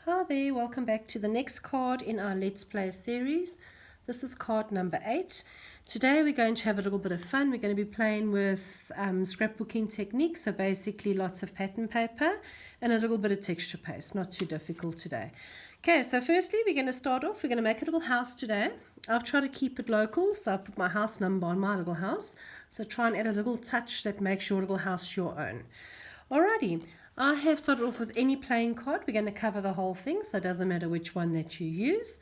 Hi there, welcome back to the next card in our Let's Play series. This is card number 8. Today we're going to have a little bit of fun. We're going to be playing with scrapbooking techniques, so basically lots of pattern paper and a little bit of texture paste, not too difficult today. Okay, so firstly we're going to start off, we're going to make a little house today. I've tried to keep it local, so I've put my house number on my little house. So try and add a little touch that makes your little house your own. Alrighty. I have started off with any playing card. We're going to cover the whole thing, so it doesn't matter which one that you use.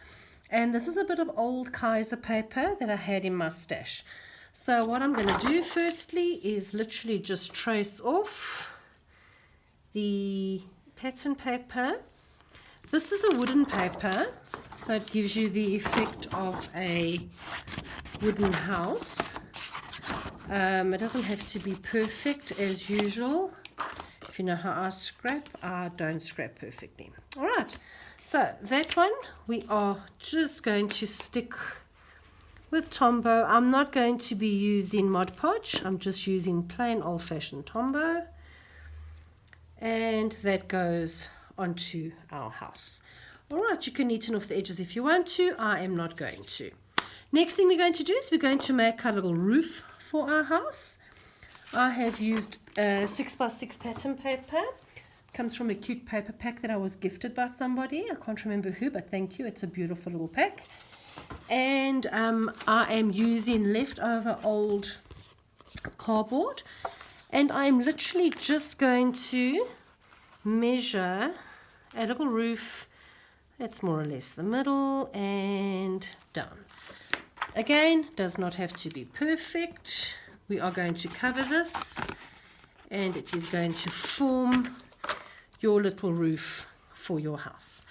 And this is a bit of old Kaiser paper that I had in my stash. So what I'm going to do firstly is literally just trace off the pattern paper. This is a wooden paper, so it gives you the effect of a wooden house. It doesn't have to be perfect as usual. If you know how I scrap, I don't scrap perfectly. Alright, so that one we are just going to stick with Tombow. I'm not going to be using Mod Podge, I'm just using plain old-fashioned Tombow. And that goes onto our house. Alright, you can neaten off the edges if you want to. I am not going to. Next thing we're going to do is we're going to make a little roof for our house. I have used 6x6 pattern paper. It comes from a cute paper pack that I was gifted by somebody. I can't remember who, but thank you. It's a beautiful little pack. And I am using leftover old cardboard. And I'm literally just going to measure a little roof. That's more or less the middle and down. Again, does not have to be perfect. We are going to cover this and it is going to form your little roof for your house.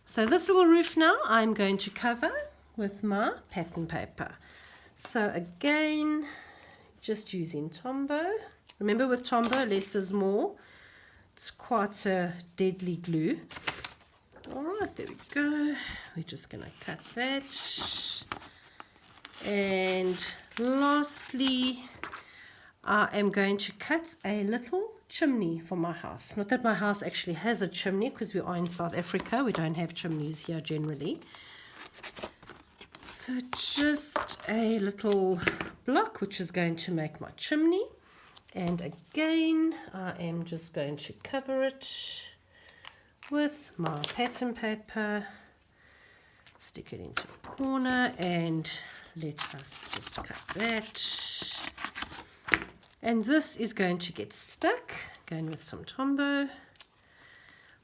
So this little roof now I'm going to cover with my pattern paper. So again, just using Tombow. Remember with Tombow, less is more. It's quite a deadly glue. Alright, there we go. We're just going to cut that. And lastly, I am going to cut a little chimney for my house. Not that my house actually has a chimney because we are in South Africa. We don't have chimneys here generally. So just a little block which is going to make my chimney. And again, I am just going to cover it with my pattern paper. Stick it into a corner and let us just cut that. And this is going to get stuck. Going with some Tombow.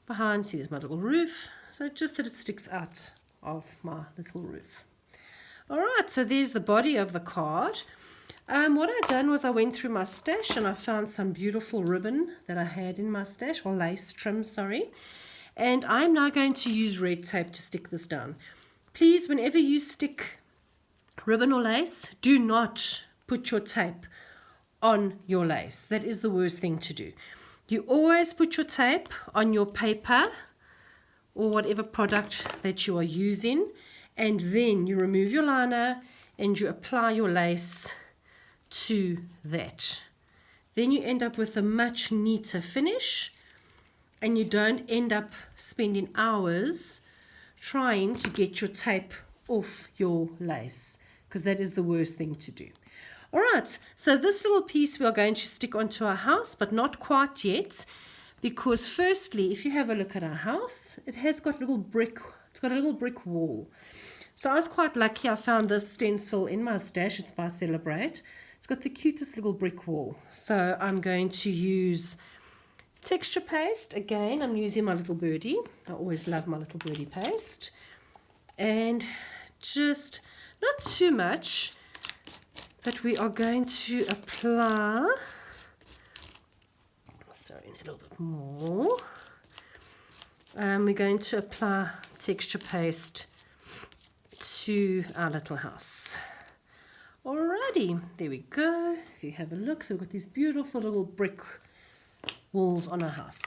Behind, see there's my little roof. So just that it sticks out of my little roof. Alright, so there's the body of the card. What I've done was I went through my stash and I found some beautiful ribbon that I had in my stash, or lace trim, sorry. And I'm now going to use red tape to stick this down. Please, whenever you stick ribbon or lace, do not put your tape on your lace. That is the worst thing to do. You always put your tape on your paper or whatever product that you are using, and then you remove your liner and you apply your lace to that. Then you end up with a much neater finish and you don't end up spending hours trying to get your tape off your lace, because that is the worst thing to do. Alright, so this little piece we are going to stick onto our house, but not quite yet, because firstly, if you have a look at our house, it has got little brick, it's got a little brick wall. So I was quite lucky, I found this stencil in my stash, it's by Celebrate. It's got the cutest little brick wall. So I'm going to use texture paste. Again, I'm using my little birdie. I always love my little birdie paste. And just not too much, but we are going to apply, sorry, a little bit more. We're going to apply texture paste to our little house. Alrighty, there we go. If you have a look, so we've got these beautiful little brick walls on our house.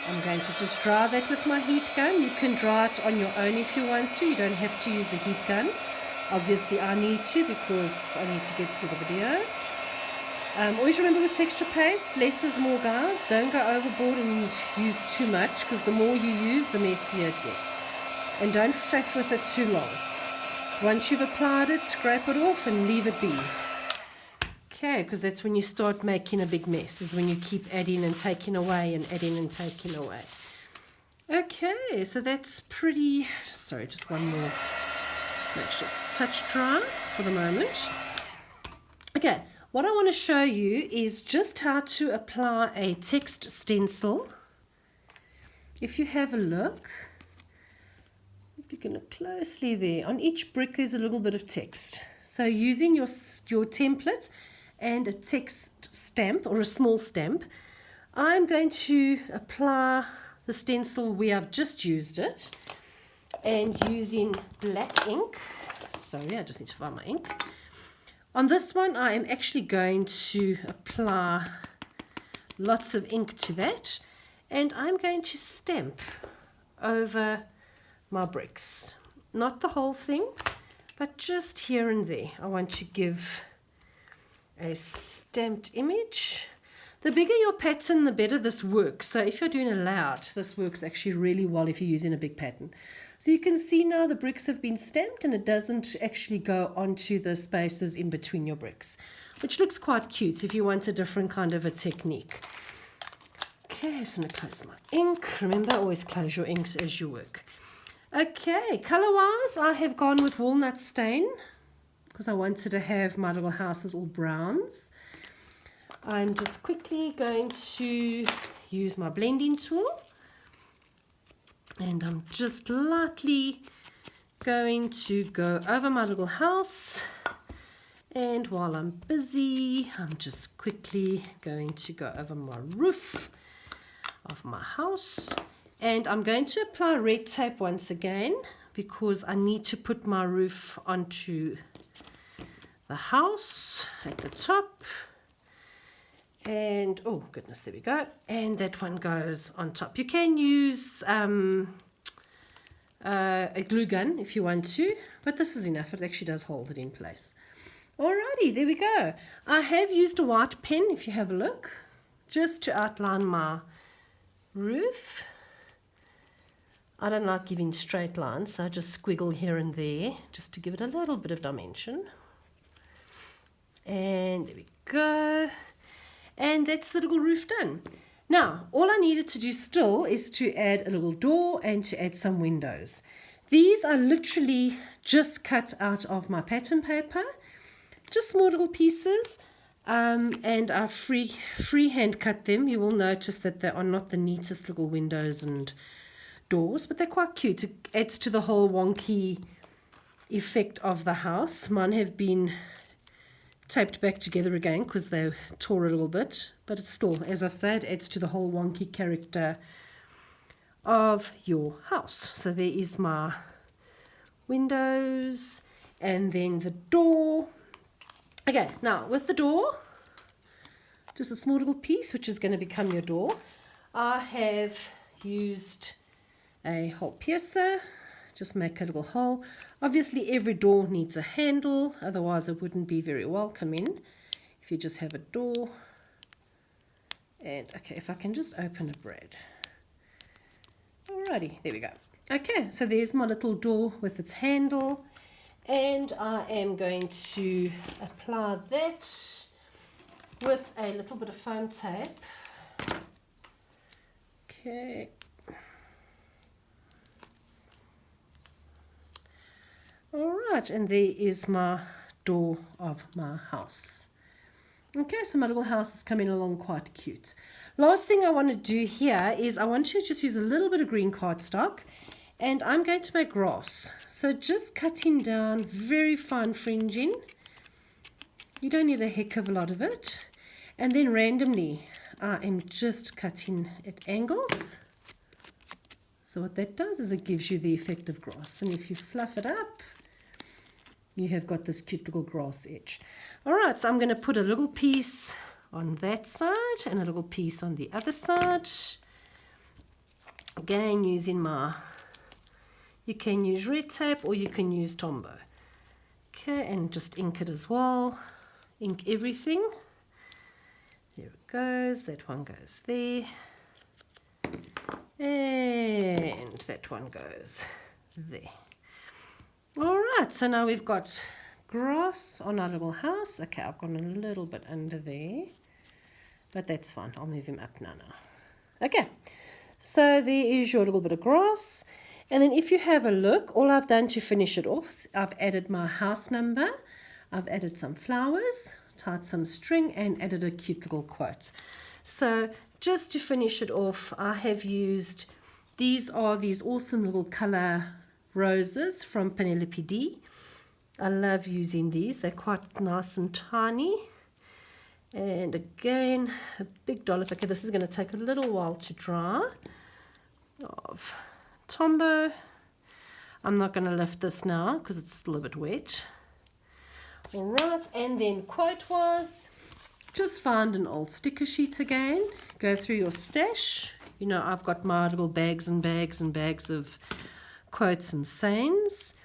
I'm going to just dry that with my heat gun. You can dry it on your own if you want to. You don't have to use a heat gun. Obviously I need to because I need to get through the video. Always remember with texture paste, less is more, guys. Don't go overboard and use too much, because the more you use, the messier it gets. And don't faff with it too long. Once you've applied it, scrape it off and leave it be. Okay, because that's when you start making a big mess, is when you keep adding and taking away and adding and taking away. Okay, so that's pretty, sorry, just one more. Let's make sure it's touch dry for the moment. Okay, what I want to show you is just how to apply a text stencil. If you have a look, if you can look closely there, on each brick there's a little bit of text. So using your template and a text stamp or a small stamp, I'm going to apply the stencil where I've just used it, and using black ink. Sorry, I just need to find my ink. On this one, I am actually going to apply lots of ink to that, and I'm going to stamp over my bricks. Not the whole thing, but just here and there. I want to give a stamped image. The bigger your pattern, the better this works. So if you're doing a layout, this works actually really well if you're using a big pattern. So you can see now the bricks have been stamped, and it doesn't actually go onto the spaces in between your bricks, which looks quite cute if you want a different kind of a technique. Okay, I'm just going to close my ink. Remember, always close your inks as you work. Okay, color-wise, I have gone with walnut stain, because I wanted to have my little houses all browns. I'm just quickly going to use my blending tool, and I'm just lightly going to go over my little house, and while I'm busy, I'm just quickly going to go over my roof of my house, and I'm going to apply red tape once again, because I need to put my roof onto the house at the top, and oh goodness, there we go, and that one goes on top. You can use a glue gun if you want to, but this is enough. It actually does hold it in place. Alrighty, there we go. I have used a white pen, if you have a look, just to outline my roof. I don't like giving straight lines, so I just squiggle here and there just to give it a little bit of dimension. And there we go. And that's the little roof done. Now, all I needed to do still is to add a little door and to add some windows. These are literally just cut out of my pattern paper, just small little pieces, and I freehand cut them. You will notice that they are not the neatest little windows and doors, but they're quite cute. It adds to the whole wonky effect of the house. Mine have been taped back together again because they tore a little bit, but it's still, as I said, adds to the whole wonky character of your house. So there is my windows, and then the door. Okay, now with the door, just a small little piece which is going to become your door. I have used a hole piercer. Just make a little hole. Obviously every door needs a handle, otherwise it wouldn't be very welcoming if you just have a door. And okay, if I can just open a bread. Alrighty, there we go. Okay, so there's my little door with its handle, and I am going to apply that with a little bit of foam tape. Okay. Alright, and there is my door of my house. Okay, so my little house is coming along quite cute. Last thing I want to do here is I want to just use a little bit of green cardstock, and I'm going to make grass. So just cutting down very fine fringing. You don't need a heck of a lot of it. And then randomly I am just cutting at angles. So what that does is it gives you the effect of grass. And if you fluff it up, you have got this cute little grass edge. Alright, so I'm going to put a little piece on that side and a little piece on the other side. Again, using you can use red tape or you can use Tombow. Okay, and just ink it as well. Ink everything. There it goes. That one goes there. And that one goes there. All right, so now we've got grass on our little house. Okay, I've gone a little bit under there, but that's fine. I'll move him up now. Okay, so there is your little bit of grass. And then if you have a look, all I've done to finish it off, I've added my house number, I've added some flowers, tied some string, and added a cute little quote. So just to finish it off, I have used, these are these awesome little color roses from Penelope D. I love using these. They're quite nice and tiny. And again, a big dollop. Okay, this is going to take a little while to dry. Of Tombow. I'm not going to lift this now because it's a little bit wet. All right, and then quote-wise, just find an old sticker sheet again. Go through your stash. You know, I've got my little bags and bags and bags of quotes and sayings.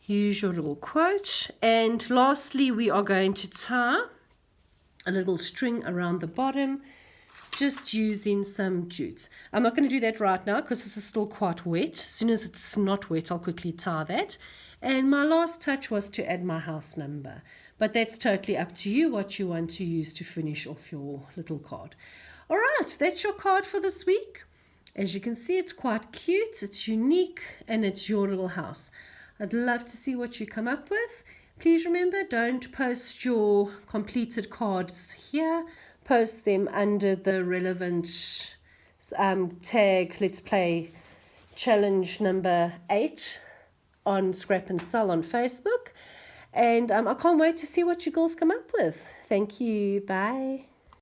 Use your little quote. And lastly, we are going to tie a little string around the bottom, just using some jutes. I'm not going to do that right now because this is still quite wet. As soon as it's not wet, I'll quickly tie that. And my last touch was to add my house number. But that's totally up to you what you want to use to finish off your little card. All right, that's your card for this week. As you can see, it's quite cute, it's unique, and it's your little house. I'd love to see what you come up with. Please remember, don't post your completed cards here. Post them under the relevant tag, Let's Play Challenge number 8 on Scrap and Sell on Facebook. And I can't wait to see what you girls come up with. Thank you. Bye.